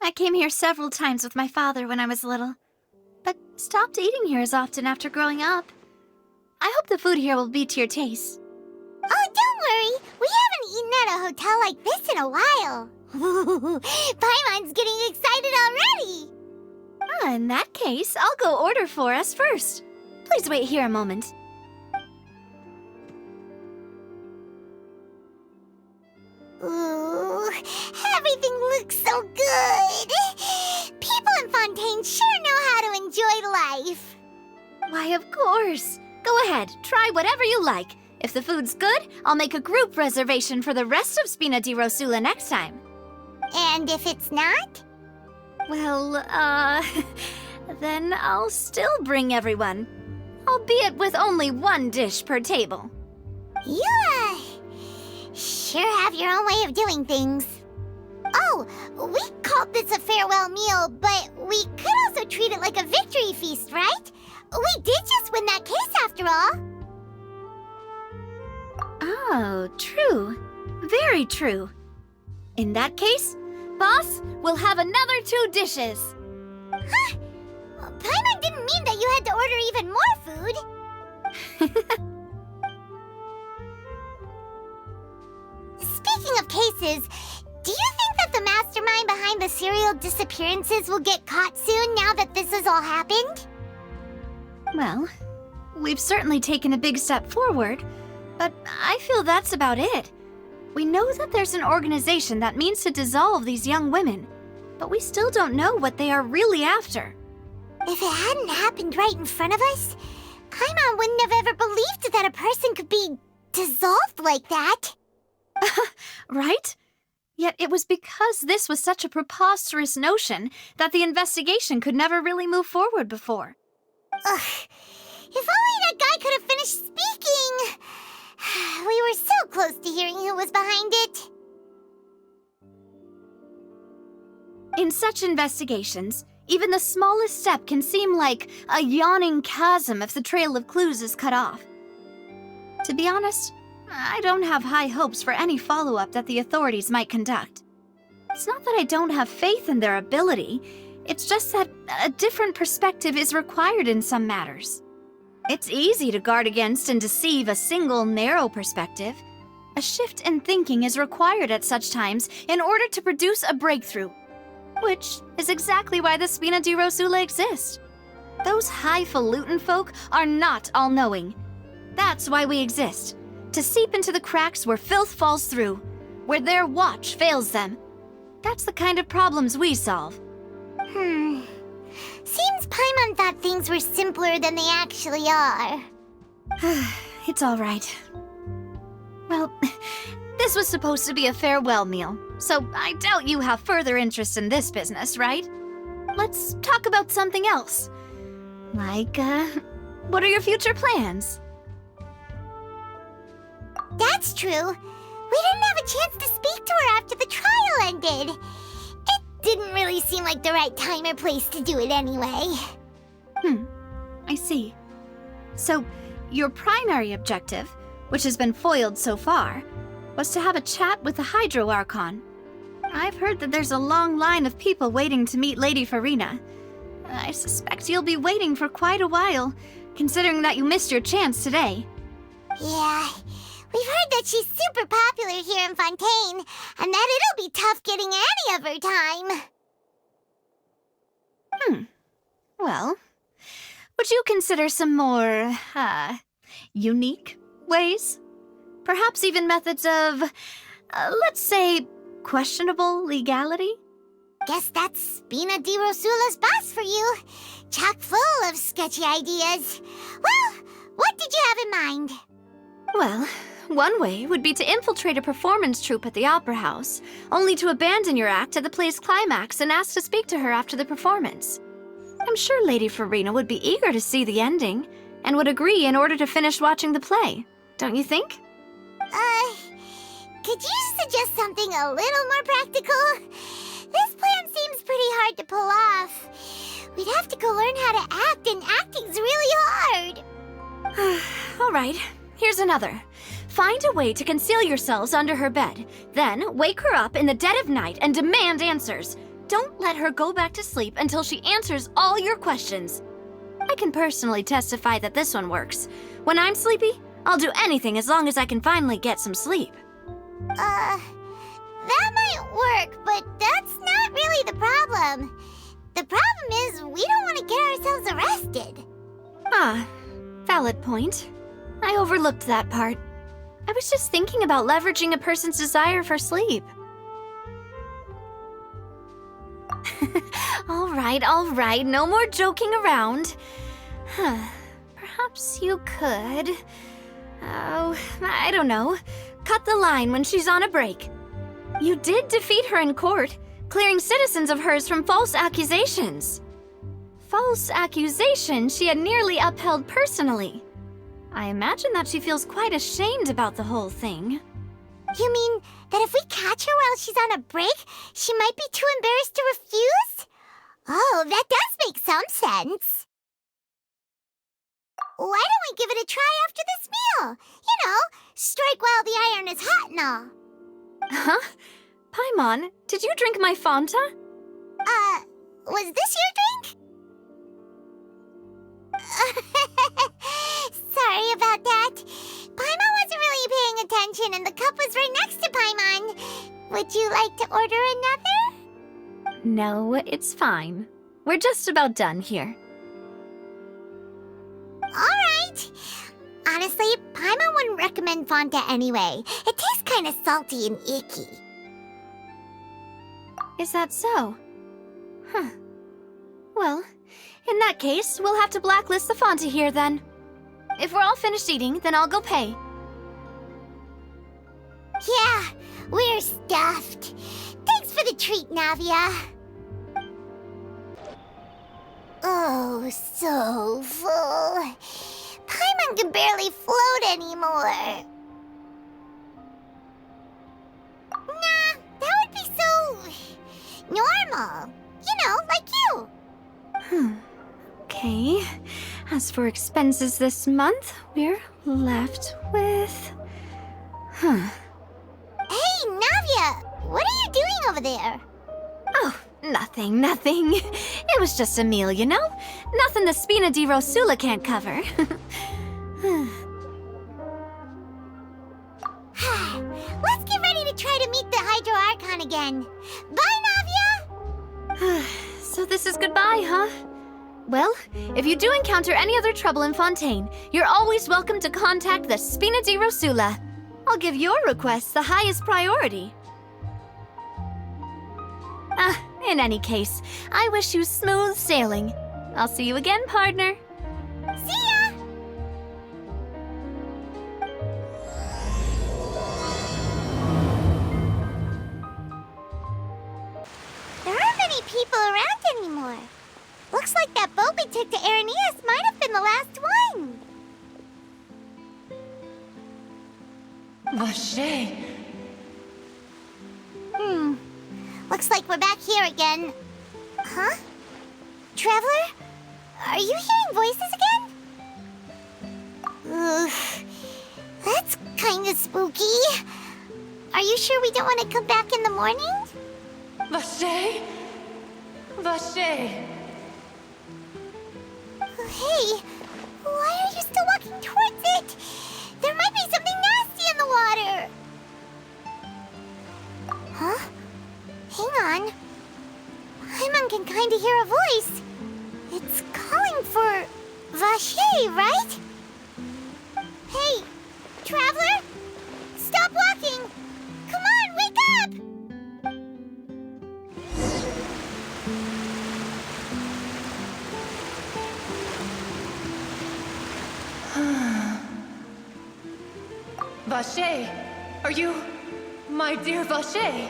I came here several times with my father when I was little, but stopped eating here as often after growing up. I hope the food here will be to your taste. Oh, don't worry. We haven't eaten at a hotel like this in a while. Paimon's getting excited already. In that case, I'll go order for us first. Please wait here a moment. Ooh, everything looks so good. People in Fontaine sure know how to enjoy life. Why, of course. Go ahead, try whatever you like. If the food's good, I'll make a group reservation for the rest of Spina di Rosula next time. And if it's not? Well, then I'll still bring everyone. Albeit with only one dish per table. You, sure have your own way of doing things. Oh, we called this a farewell meal, but we could also treat it like a victory feast, right? We did just win that case after all. Oh, true. Very true. In that case, boss, we'll have another 2 dishes. Huh? Paimon didn't mean that you had to order even more food. Speaking of cases, do you think that the mastermind behind the serial disappearances will get caught soon now that this has all happened? Well, we've certainly taken a big step forward, but I feel that's about it. We know that there's an organization that means to dissolve these young women, but we still don't know what they are really after. If it hadn't happened right in front of us, Paimon wouldn't have ever believed that a person could be dissolved like that. Right? Yet it was because this was such a preposterous notion that the investigation could never really move forward before. Ugh. If only that guy could have finished speaking! We were so close to hearing who was behind it. In such investigations, even the smallest step can seem like a yawning chasm if the trail of clues is cut off. To be honest, I don't have high hopes for any follow-up that the authorities might conduct. It's not that I don't have faith in their ability, it's just that a different perspective is required in some matters. It's easy to guard against and deceive a single narrow perspective. A shift in thinking is required at such times in order to produce a breakthrough, which is exactly why the Spina di Rosula exists. Those highfalutin folk are not all-knowing. That's why we exist, to seep into the cracks where filth falls through, where their watch fails them. That's the kind of problems we solve. Seems Paimon thought things were simpler than they actually are. It's all right. Well, this was supposed to be a farewell meal, so I doubt you have further interest in this business, right? Let's talk about something else. Like, what are your future plans? That's true. We didn't have a chance to speak to her after the trial ended. It didn't really seem like the right time or place to do it anyway. I see. So, your primary objective, which has been foiled so far, was to have a chat with the Hydro Archon. I've heard that there's a long line of people waiting to meet Lady Farina. I suspect you'll be waiting for quite a while, considering that you missed your chance today. Yeah, we've heard that she's super popular here in Fontaine, and that it'll be tough getting any of her time. Well, would you consider some more, unique ways? Perhaps even methods of, let's say, questionable legality? Guess that's Spina di Rosula's boss for you. Chock full of sketchy ideas. Well, what did you have in mind? Well, one way would be to infiltrate a performance troupe at the Opera House, only to abandon your act at the play's climax and ask to speak to her after the performance. I'm sure Lady Farina would be eager to see the ending, and would agree in order to finish watching the play, don't you think? Could you suggest something a little more practical? This plan seems pretty hard to pull off. We'd have to go learn how to act, and acting's really hard. All right, here's another. Find a way to conceal yourselves under her bed, then wake her up in the dead of night and demand answers. don't let her go back to sleep until she answers all your questions. I can personally testify that this one works. When I'm sleepy, I'll do anything as long as I can finally get some sleep. That might work, but that's not really the problem. The problem is we don't want to get ourselves arrested. Ah, valid point. I overlooked that part. I was just thinking about leveraging a person's desire for sleep. All right, no more joking around. Perhaps you could... Oh, I don't know. Cut the line when she's on a break. You did defeat her in court, clearing citizens of hers from false accusations. False accusations she had nearly upheld personally. I imagine that she feels quite ashamed about the whole thing. You mean that if we catch her while she's on a break, she might be too embarrassed to refuse? Oh, that does make some sense. Why don't we give it a try after this meal? You know, strike while the iron is hot and all. Huh? Paimon, did you drink my Fanta? Was this your drink? Sorry about that. Paimon wasn't really paying attention and the cup was right next to Paimon. Would you like to order another? No, it's fine. We're just about done here. Alright. Honestly, Paimon wouldn't recommend Fanta anyway. It tastes kind of salty and icky. Is that so? Huh. Well, in that case, we'll have to blacklist the Fanta here then. If we're all finished eating, then I'll go pay. Yeah, we're stuffed. Thanks for the treat, Navia. Oh, so full. Paimon can barely float anymore. Nah, that would be so... normal. You know, like you. Okay. As for expenses this month, we're left with... Hey, Navia! What are you doing over there? Oh, nothing. It was just a meal, you know? Nothing the Spina di Rosula can't cover. Let's get ready to try to meet the Hydro Archon again. Bye, Navia! So this is goodbye, huh? Well, if you do encounter any other trouble in Fontaine, you're always welcome to contact the Spina di Rosula. I'll give your requests the highest priority. In any case, I wish you smooth sailing. I'll see you again, partner. See ya! There aren't many people around anymore. Looks like that boat we took to Araneus might have been the last one. Vache. Looks like we're back here again. Huh? Traveler? Are you hearing voices again? Ugh. That's kinda spooky. Are you sure we don't want to come back in the morning? Vache? Vache. Hey, why are you still walking towards it? There might be something nasty in the water. Huh? Hang on. Paimon can kinda hear a voice. It's calling for Vache, right? Hey, Traveler? Stop walking! Come on, wake up! Vache, are you my dear Vache?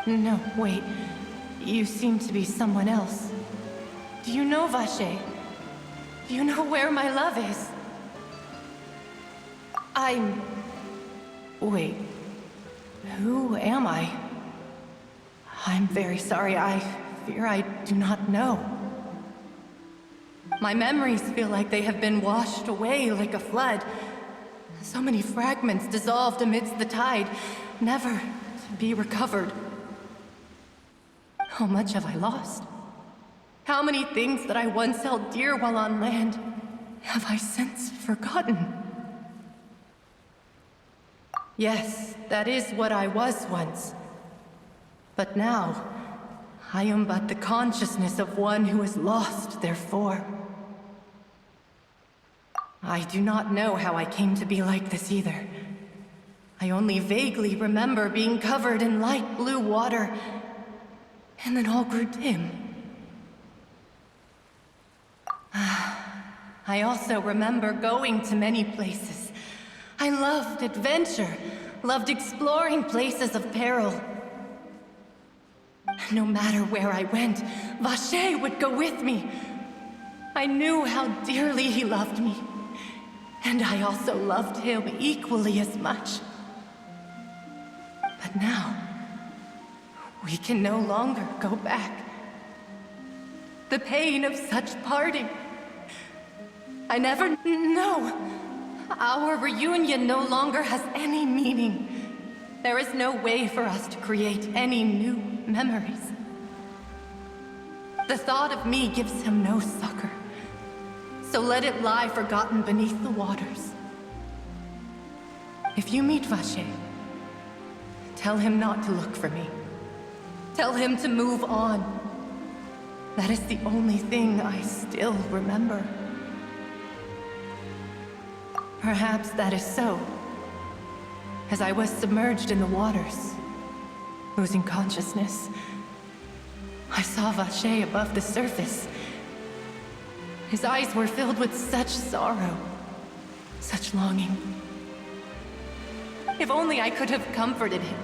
No, wait. You seem to be someone else. Do you know Vache? Do you know where my love is? Wait. Who am I? I'm very sorry. I fear I do not know. My memories feel like they have been washed away like a flood. So many fragments dissolved amidst the tide, never to be recovered. How much have I lost? How many things that I once held dear while on land have I since forgotten? Yes, that is what I was once. But now, I am but the consciousness of one who has lost their form. I do not know how I came to be like this either. I only vaguely remember being covered in light blue water, and then all grew dim. I also remember going to many places. I loved adventure, loved exploring places of peril. No matter where I went, Vacher would go with me. I knew how dearly he loved me, and I also loved him equally as much. But now, we can no longer go back. The pain of such parting. I never know. Our reunion no longer has any meaning. There is no way for us to create any new memories. The thought of me gives him no succor. So let it lie forgotten beneath the waters. If you meet Vacher, tell him not to look for me. Tell him to move on. That is the only thing I still remember. Perhaps that is so. As I was submerged in the waters, losing consciousness, I saw Vacher above the surface. His eyes were filled with such sorrow, such longing. If only I could have comforted him,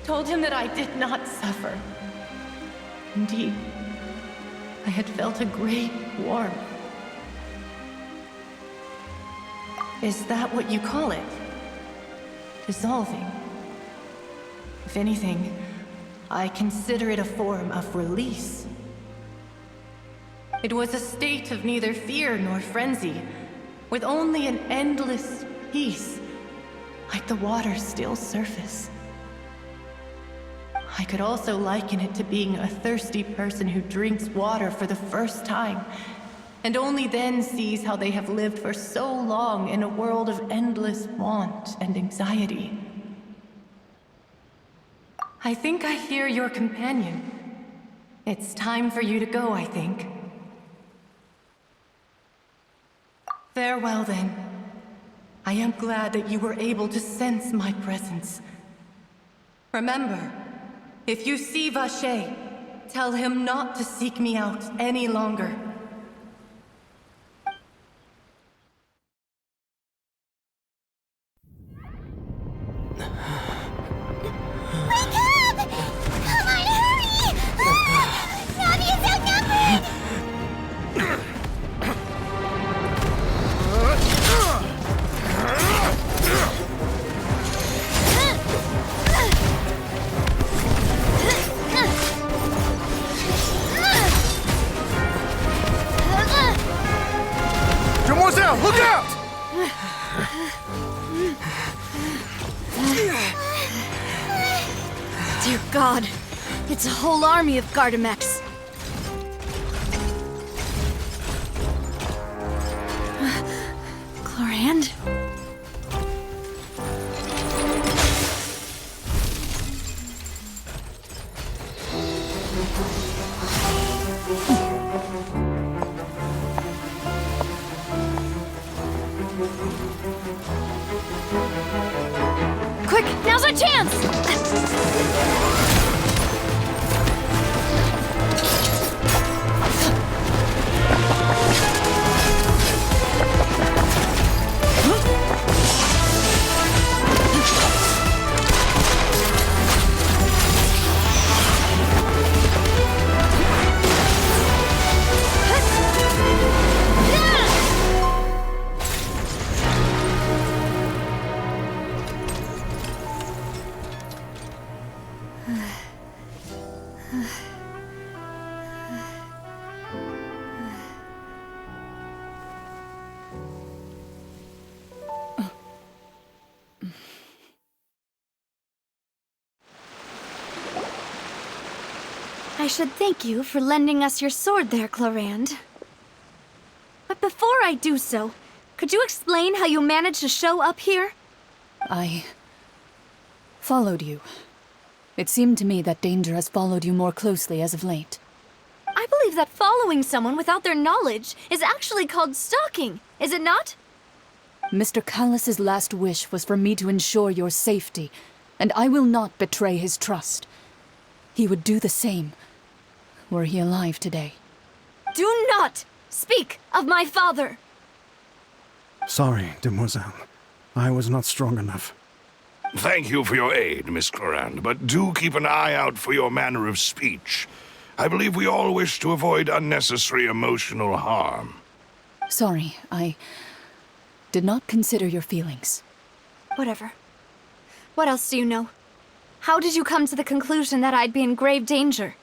told him that I did not suffer. Indeed, I had felt a great warmth. Is that what you call it? Dissolving? If anything, I consider it a form of release. It was a state of neither fear nor frenzy, with only an endless peace, like the water's still surface. I could also liken it to being a thirsty person who drinks water for the first time, and only then sees how they have lived for so long in a world of endless want and anxiety. I think I hear your companion. It's time for you to go, I think. Farewell, then. I am glad that you were able to sense my presence. Remember, if you see Vacher, tell him not to seek me out any longer. Wake up! Come on, hurry! Nami is outnumbered! Demoiselle, look out! Dear God, it's a whole army of Gardamex. Chlorand? Quick, now's our chance! I should thank you for lending us your sword there, Clarand. But before I do so, could you explain how you managed to show up here? I followed you. It seemed to me that danger has followed you more closely as of late. I believe that following someone without their knowledge is actually called stalking, is it not? Mr. Callus's last wish was for me to ensure your safety, and I will not betray his trust. He would do the same, were he alive today. Do not speak of my father! Sorry, demoiselle. I was not strong enough. Thank you for your aid, Miss Clarand, but do keep an eye out for your manner of speech. I believe we all wish to avoid unnecessary emotional harm. Sorry, I did not consider your feelings. Whatever. What else do you know? How did you come to the conclusion that I'd be in grave danger?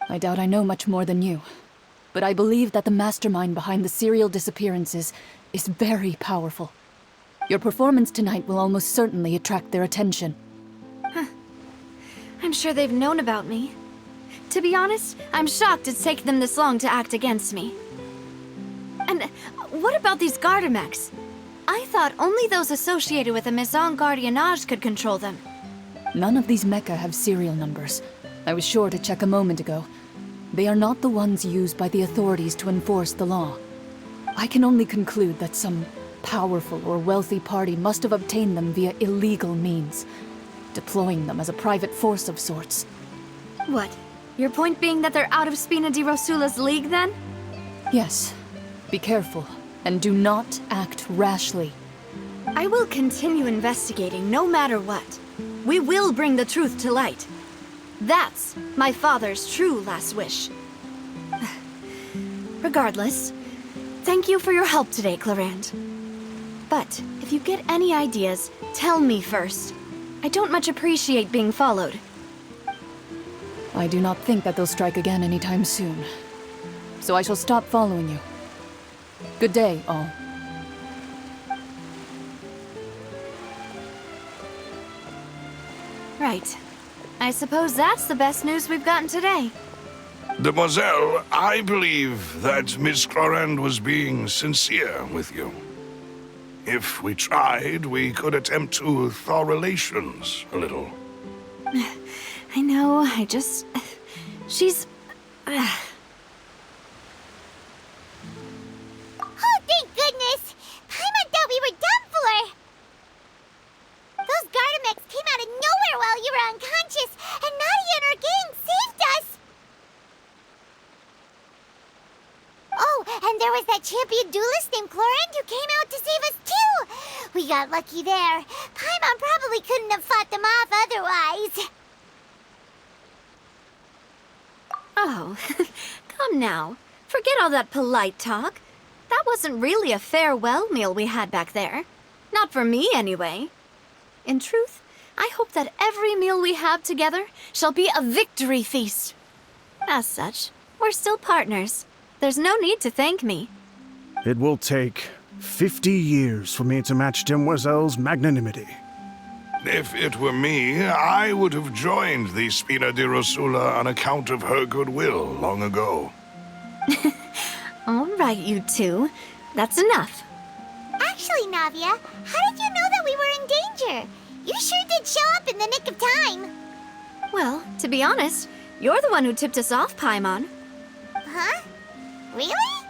I doubt I know much more than you, but I believe that the mastermind behind the serial disappearances is very powerful. Your performance tonight will almost certainly attract their attention. I'm sure they've known about me. To be honest, I'm shocked it's taken them this long to act against me. And what about these Gardamex? I thought only those associated with the Maison Gardiennage could control them. None of these mecha have serial numbers. I was sure to check a moment ago. They are not the ones used by the authorities to enforce the law. I can only conclude that some powerful or wealthy party must have obtained them via illegal means, deploying them as a private force of sorts. What? Your point being that they're out of Spina di Rosula's league, then? Yes. Be careful, and do not act rashly. I will continue investigating no matter what. We will bring the truth to light. That's my father's true last wish. Regardless, thank you for your help today, Clarand. But if you get any ideas, tell me first. I don't much appreciate being followed. I do not think that they'll strike again anytime soon. So I shall stop following you. Good day, all. Right. I suppose that's the best news we've gotten today. Demoiselle, I believe that Miss Clarand was being sincere with you. If we tried, we could attempt to thaw relations a little. I know, she's... Oh, thank goodness! Paimon thought we were done for! Those Gardamex came out of nowhere while you were unconscious, and Nadia and her gang saved us! Oh, and there was that champion duelist named Clarand who came out to save us too! We got lucky there. Paimon probably couldn't have fought them off otherwise. Oh, come now. Forget all that polite talk. That wasn't really a farewell meal we had back there. Not for me, anyway. In truth, I hope that every meal we have together shall be a victory feast. As such, we're still partners. There's no need to thank me. It will take 50 years for me to match Demoiselle's magnanimity. If it were me, I would have joined the Spina di Rosula on account of her goodwill long ago. All right, you two. That's enough. Actually, Navia, how did you know that we were in danger? You sure did show up in the nick of time. Well, to be honest, you're the one who tipped us off, Paimon. Huh? Really?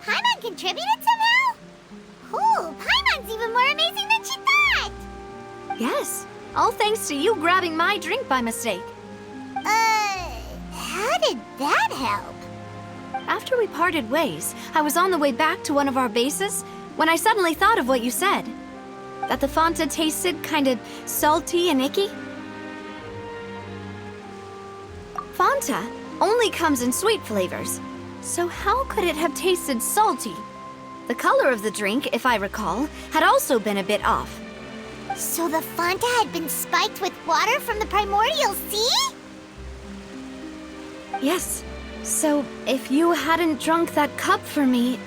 Paimon contributed somehow? Ooh, Paimon's even more amazing than she thought! Yes, all thanks to you grabbing my drink by mistake. How did that help? After we parted ways, I was on the way back to one of our bases when I suddenly thought of what you said. That the Fanta tasted kind of salty and icky. Fanta only comes in sweet flavors, so how could it have tasted salty? The color of the drink, if I recall, had also been a bit off. So the Fanta had been spiked with water from the primordial sea? Yes. So, if you hadn't drunk that cup for me...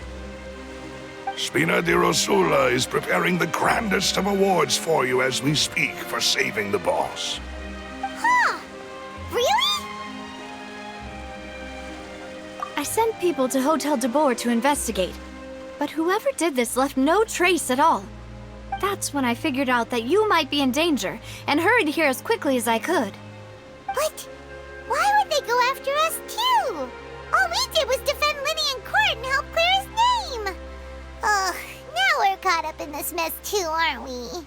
Spina di Rosula is preparing the grandest of awards for you as we speak for saving the boss. Huh? Really? sent people to Hotel de Boer to investigate, but whoever did this left no trace at all. That's when I figured out that you might be in danger and hurried here as quickly as I could. But why would they go after us too? All we did was defend Linny in court and help clear his name. Ugh, now we're caught up in this mess too, aren't we?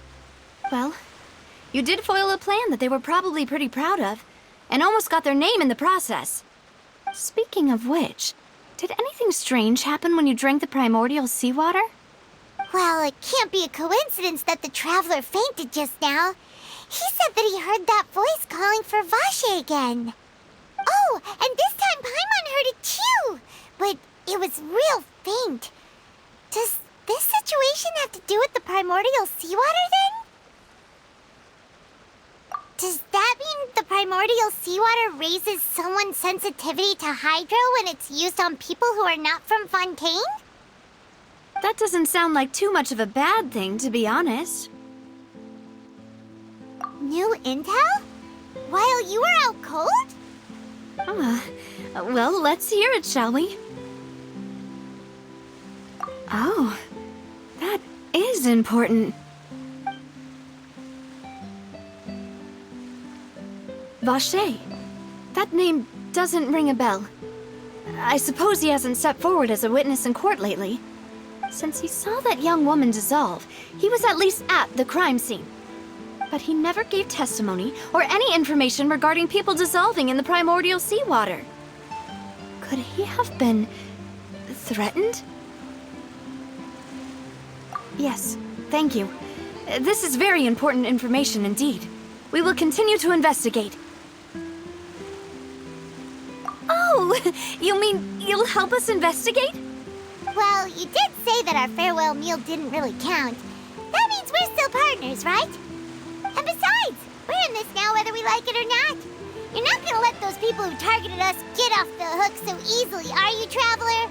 Well, you did foil a plan that they were probably pretty proud of, and almost got their name in the process. Speaking of which, did anything strange happen when you drank the primordial seawater? Well, it can't be a coincidence that the traveler fainted just now. He said that he heard that voice calling for Vache again. Oh, and this time Paimon heard it too, but it was real faint. Does this situation have to do with the primordial seawater then? Does that mean the primordial seawater raises someone's sensitivity to hydro when it's used on people who are not from Fontaine? That doesn't sound like too much of a bad thing, to be honest. New intel? While you were out cold? Well, let's hear it, shall we? Oh, that is important. Vache. That name doesn't ring a bell. I suppose he hasn't stepped forward as a witness in court lately. Since he saw that young woman dissolve, he was at least at the crime scene. But he never gave testimony or any information regarding people dissolving in the primordial seawater. Could he have been threatened? Yes, thank you. This is very important information indeed. We will continue to investigate. Oh, you mean you'll help us investigate? Well, you did say that our farewell meal didn't really count. That means we're still partners, right? And besides, we're in this now whether we like it or not. You're not gonna let those people who targeted us get off the hook so easily, are you, Traveler?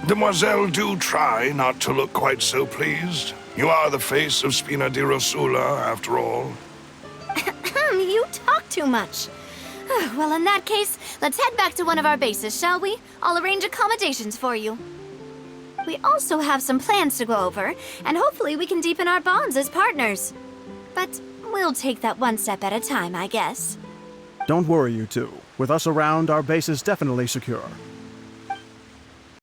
Demoiselle, do try not to look quite so pleased. You are the face of Spina di Rosula, after all. You talk too much. Well, in that case, let's head back to one of our bases, shall we? I'll arrange accommodations for you. We also have some plans to go over, and hopefully we can deepen our bonds as partners. But we'll take that one step at a time, I guess. Don't worry, you two. With us around, our base is definitely secure.